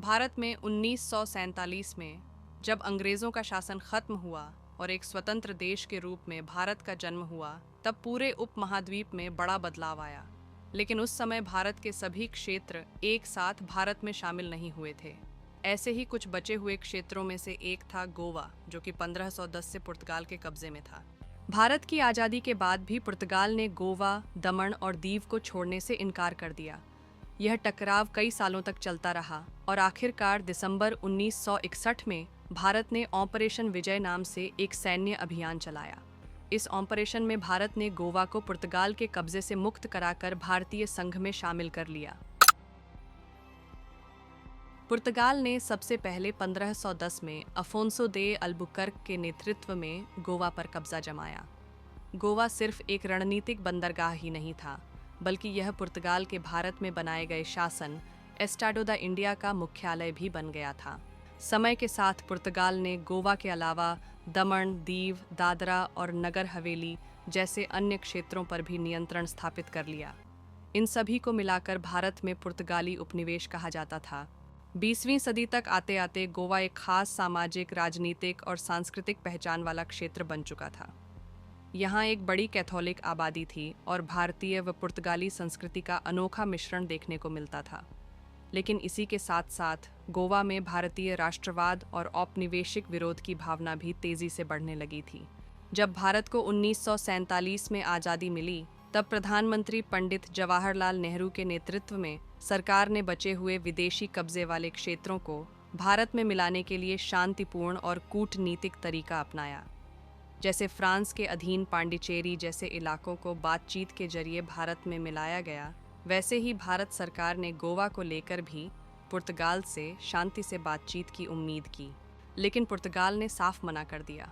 भारत में 1947 में जब अंग्रेज़ों का शासन खत्म हुआ और एक स्वतंत्र देश के रूप में भारत का जन्म हुआ, तब पूरे उपमहाद्वीप में बड़ा बदलाव आया। लेकिन उस समय भारत के सभी क्षेत्र एक साथ भारत में शामिल नहीं हुए थे। ऐसे ही कुछ बचे हुए क्षेत्रों में से एक था गोवा, जो कि 1510 से पुर्तगाल के कब्जे में था। भारत की आज़ादी के बाद भी पुर्तगाल ने गोवा, दमन और दीव को छोड़ने से इनकार कर दिया। यह टकराव कई सालों तक चलता रहा और आखिरकार दिसंबर 1961 में भारत ने ऑपरेशन विजय नाम से एक सैन्य अभियान चलाया। इस ऑपरेशन में भारत ने गोवा को पुर्तगाल के कब्जे से मुक्त कराकर भारतीय संघ में शामिल कर लिया। पुर्तगाल ने सबसे पहले 1510 में अफोंसो दे अल्बुकर्क के नेतृत्व में गोवा पर कब्जा जमाया। गोवा सिर्फ एक रणनीतिक बंदरगाह ही नहीं था, बल्कि यह पुर्तगाल के भारत में बनाए गए शासन एस्टाडो दा इंडिया का मुख्यालय भी बन गया था। समय के साथ पुर्तगाल ने गोवा के अलावा दमन, दीव, दादरा और नगर हवेली जैसे अन्य क्षेत्रों पर भी नियंत्रण स्थापित कर लिया। इन सभी को मिलाकर भारत में पुर्तगाली उपनिवेश कहा जाता था। 20वीं सदी तक आते आते गोवा एक खास सामाजिक, राजनीतिक और सांस्कृतिक पहचान वाला क्षेत्र बन चुका था। यहाँ एक बड़ी कैथोलिक आबादी थी और भारतीय व पुर्तगाली संस्कृति का अनोखा मिश्रण देखने को मिलता था। लेकिन इसी के साथ साथ गोवा में भारतीय राष्ट्रवाद और औपनिवेशिक विरोध की भावना भी तेजी से बढ़ने लगी थी। जब भारत को 1947 में आज़ादी मिली, तब प्रधानमंत्री पंडित जवाहरलाल नेहरू के नेतृत्व में सरकार ने बचे हुए विदेशी कब्जे वाले क्षेत्रों को भारत में मिलाने के लिए शांतिपूर्ण और कूटनीतिक तरीका अपनाया। जैसे फ्रांस के अधीन पांडिचेरी जैसे इलाकों को बातचीत के जरिए भारत में मिलाया गया, वैसे ही भारत सरकार ने गोवा को लेकर भी पुर्तगाल से शांति से बातचीत की उम्मीद की। लेकिन पुर्तगाल ने साफ मना कर दिया।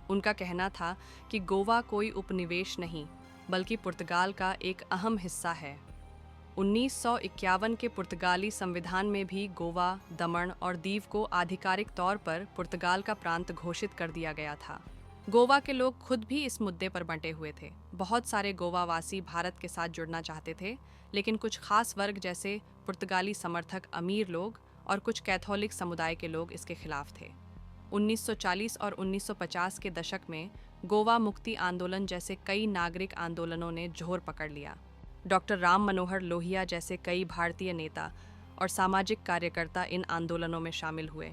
उनका कहना था कि गोवा कोई उपनिवेश नहीं, बल्कि पुर्तगाल का एक अहम हिस्सा है। 1951 के पुर्तगाली संविधान में भी गोवा, दमन और दीव को आधिकारिक तौर पर पुर्तगाल का प्रांत घोषित कर दिया गया था। गोवा के लोग खुद भी इस मुद्दे पर बंटे हुए थे। बहुत सारे गोवावासी भारत के साथ जुड़ना चाहते थे, लेकिन कुछ खास वर्ग जैसे पुर्तगाली समर्थक, अमीर लोग और कुछ कैथोलिक समुदाय के लोग इसके खिलाफ थे। 1940 और 1950 के दशक में गोवा मुक्ति आंदोलन जैसे कई नागरिक आंदोलनों ने जोर पकड़ लिया। डॉक्टर राम मनोहर लोहिया जैसे कई भारतीय नेता और सामाजिक कार्यकर्ता इन आंदोलनों में शामिल हुए।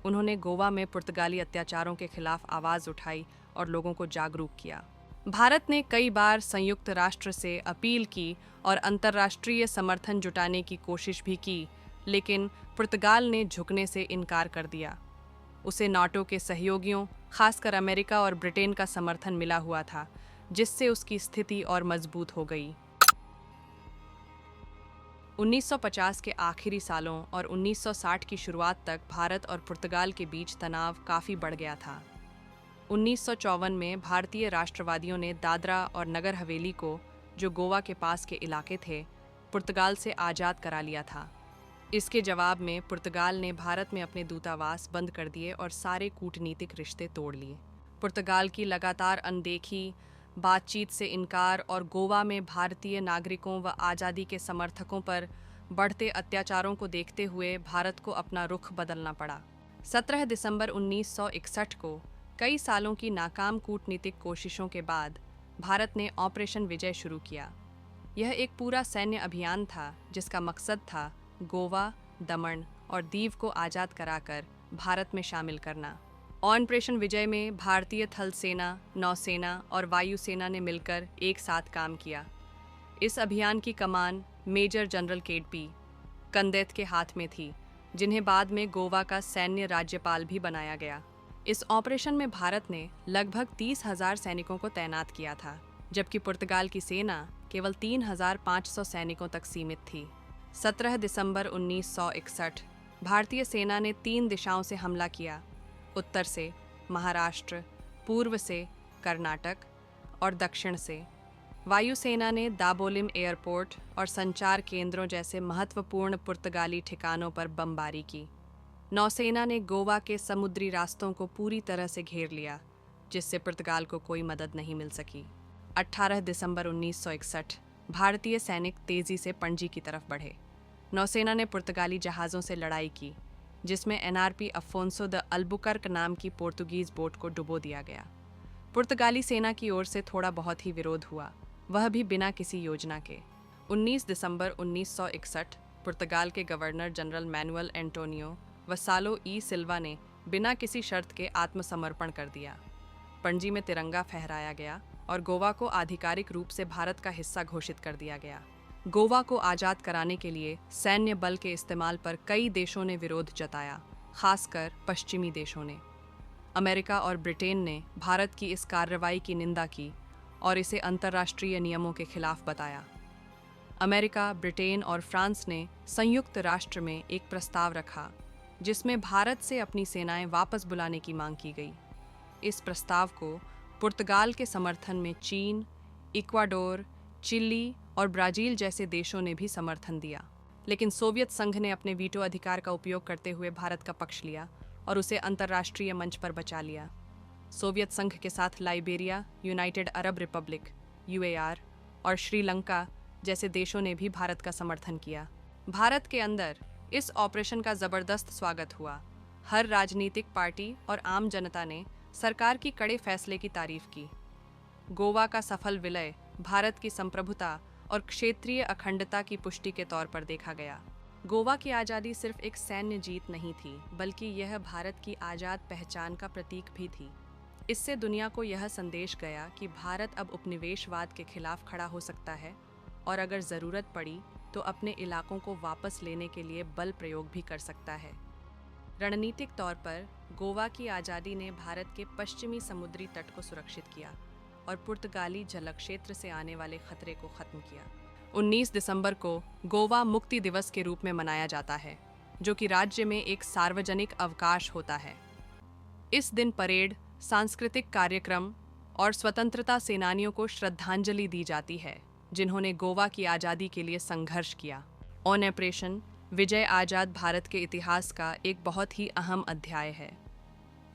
उन्होंने गोवा में पुर्तगाली अत्याचारों के खिलाफ आवाज़ उठाई और लोगों को जागरूक किया। भारत ने कई बार संयुक्त राष्ट्र से अपील की और अंतर्राष्ट्रीय समर्थन जुटाने की कोशिश भी की, लेकिन पुर्तगाल ने झुकने से इनकार कर दिया। उसे नाटो के सहयोगियों, खासकर अमेरिका और ब्रिटेन का समर्थन मिला हुआ था, जिससे उसकी स्थिति और मजबूत हो गई। 1950 के आखिरी सालों और 1960 की शुरुआत तक भारत और पुर्तगाल के बीच तनाव काफ़ी बढ़ गया था। 1954 में भारतीय राष्ट्रवादियों ने दादरा और नगर हवेली को, जो गोवा के पास के इलाके थे, पुर्तगाल से आज़ाद करा लिया था। इसके जवाब में पुर्तगाल ने भारत में अपने दूतावास बंद कर दिए और सारे कूटनीतिक रिश्ते तोड़ लिए। पुर्तगाल की लगातार अनदेखी, बातचीत से इनकार और गोवा में भारतीय नागरिकों व आज़ादी के समर्थकों पर बढ़ते अत्याचारों को देखते हुए भारत को अपना रुख बदलना पड़ा। 17 दिसंबर 1961 को कई सालों की नाकाम कूटनीतिक कोशिशों के बाद भारत ने ऑपरेशन विजय शुरू किया। यह एक पूरा सैन्य अभियान था जिसका मकसद था गोवा, दमन और दीव को आज़ाद कराकर भारत में शामिल करना। ऑपरेशन विजय में भारतीय थल सेना, नौसेना और वायुसेना ने मिलकर एक साथ काम किया। इस अभियान की कमान मेजर जनरल केडपी कंदेत के हाथ में थी, जिन्हें बाद में गोवा का सैन्य राज्यपाल भी बनाया गया। इस ऑपरेशन में भारत ने लगभग 30,000 सैनिकों को तैनात किया था, जबकि पुर्तगाल की सेना केवल 3,500 सैनिकों तक सीमित थी। 17 दिसंबर 1961 भारतीय सेना ने 3 दिशाओं से हमला किया: उत्तर से महाराष्ट्र, पूर्व से कर्नाटक और दक्षिण से। वायुसेना ने दाबोलिम एयरपोर्ट और संचार केंद्रों जैसे महत्वपूर्ण पुर्तगाली ठिकानों पर बमबारी की। नौसेना ने गोवा के समुद्री रास्तों को पूरी तरह से घेर लिया, जिससे पुर्तगाल को कोई मदद नहीं मिल सकी। 18 दिसंबर 1961 भारतीय सैनिक तेजी से पणजी की तरफ बढ़े। नौसेना ने पुर्तगाली जहाज़ों से लड़ाई की, जिसमें एनआरपी अफोंसो द अल्बुकर्क नाम की पोर्तुगीज़ बोट को डुबो दिया गया। पुर्तगाली सेना की ओर से थोड़ा बहुत ही विरोध हुआ, वह भी बिना किसी योजना के। 19 दिसंबर 1961 पुर्तगाल के गवर्नर जनरल मैनुअल एंटोनियो वसालो ई सिल्वा ने बिना किसी शर्त के आत्मसमर्पण कर दिया। पणजी में तिरंगा फहराया गया और गोवा को आधिकारिक रूप से भारत का हिस्सा घोषित कर दिया गया। गोवा को आज़ाद कराने के लिए सैन्य बल के इस्तेमाल पर कई देशों ने विरोध जताया, खासकर पश्चिमी देशों ने। अमेरिका और ब्रिटेन ने भारत की इस कार्रवाई की निंदा की और इसे अंतर्राष्ट्रीय नियमों के खिलाफ बताया। अमेरिका, ब्रिटेन और फ्रांस ने संयुक्त राष्ट्र में एक प्रस्ताव रखा, जिसमें भारत से अपनी सेनाएं वापस बुलाने की मांग की गई। इस प्रस्ताव को पुर्तगाल के समर्थन में चीन, इक्वाडोर, चिली और ब्राज़ील जैसे देशों ने भी समर्थन दिया, लेकिन सोवियत संघ ने अपने वीटो अधिकार का उपयोग करते हुए भारत का पक्ष लिया और उसे अंतर्राष्ट्रीय मंच पर बचा लिया। सोवियत संघ के साथ Liberia, United Arab Republic (UAR) और श्रीलंका जैसे देशों ने भी भारत का समर्थन किया। भारत के अंदर इस ऑपरेशन का ज़बरदस्त स्वागत हुआ। हर राजनीतिक पार्टी और आम जनता ने सरकार की कड़े फैसले की तारीफ की। गोवा का सफल विलय भारत की संप्रभुता और क्षेत्रीय अखंडता की पुष्टि के तौर पर देखा गया। गोवा की आज़ादी सिर्फ एक सैन्य जीत नहीं थी, बल्कि यह भारत की आज़ाद पहचान का प्रतीक भी थी। इससे दुनिया को यह संदेश गया कि भारत अब उपनिवेशवाद के खिलाफ खड़ा हो सकता है और अगर ज़रूरत पड़ी तो अपने इलाकों को वापस लेने के लिए बल प्रयोग भी कर सकता है। रणनीतिक तौर पर गोवा की आज़ादी ने भारत के पश्चिमी समुद्री तट को सुरक्षित किया और पुर्तगाली जलक्षेत्र से आने वाले खतरे को खत्म किया। 19 दिसंबर को गोवा मुक्ति दिवस के रूप में मनाया जाता है, जो कि राज्य में एक सार्वजनिक अवकाश होता है। इस दिन परेड, सांस्कृतिक कार्यक्रम और स्वतंत्रता सेनानियों को श्रद्धांजलि दी जाती है, जिन्होंने गोवा की आज़ादी के लिए संघर्ष किया। ऑपरेशन विजय आज़ाद भारत के इतिहास का एक बहुत ही अहम अध्याय है।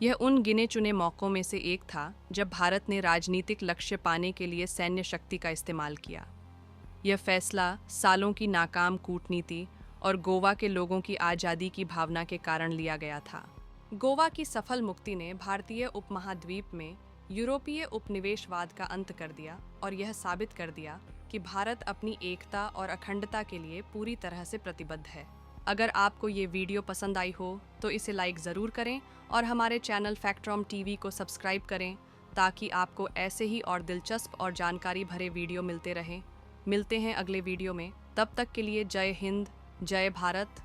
यह उन गिने चुने मौक़ों में से एक था जब भारत ने राजनीतिक लक्ष्य पाने के लिए सैन्य शक्ति का इस्तेमाल किया। यह फैसला सालों की नाकाम कूटनीति और गोवा के लोगों की आज़ादी की भावना के कारण लिया गया था। गोवा की सफल मुक्ति ने भारतीय उपमहाद्वीप में यूरोपीय उपनिवेशवाद का अंत कर दिया और यह साबित कर दिया कि भारत अपनी एकता और अखंडता के लिए पूरी तरह से प्रतिबद्ध है। अगर आपको ये वीडियो पसंद आई हो तो इसे लाइक ज़रूर करें और हमारे चैनल फैक्ट्रॉम टीवी को सब्सक्राइब करें, ताकि आपको ऐसे ही और दिलचस्प और जानकारी भरे वीडियो मिलते रहें। मिलते हैं अगले वीडियो में, तब तक के लिए जय हिंद, जय भारत।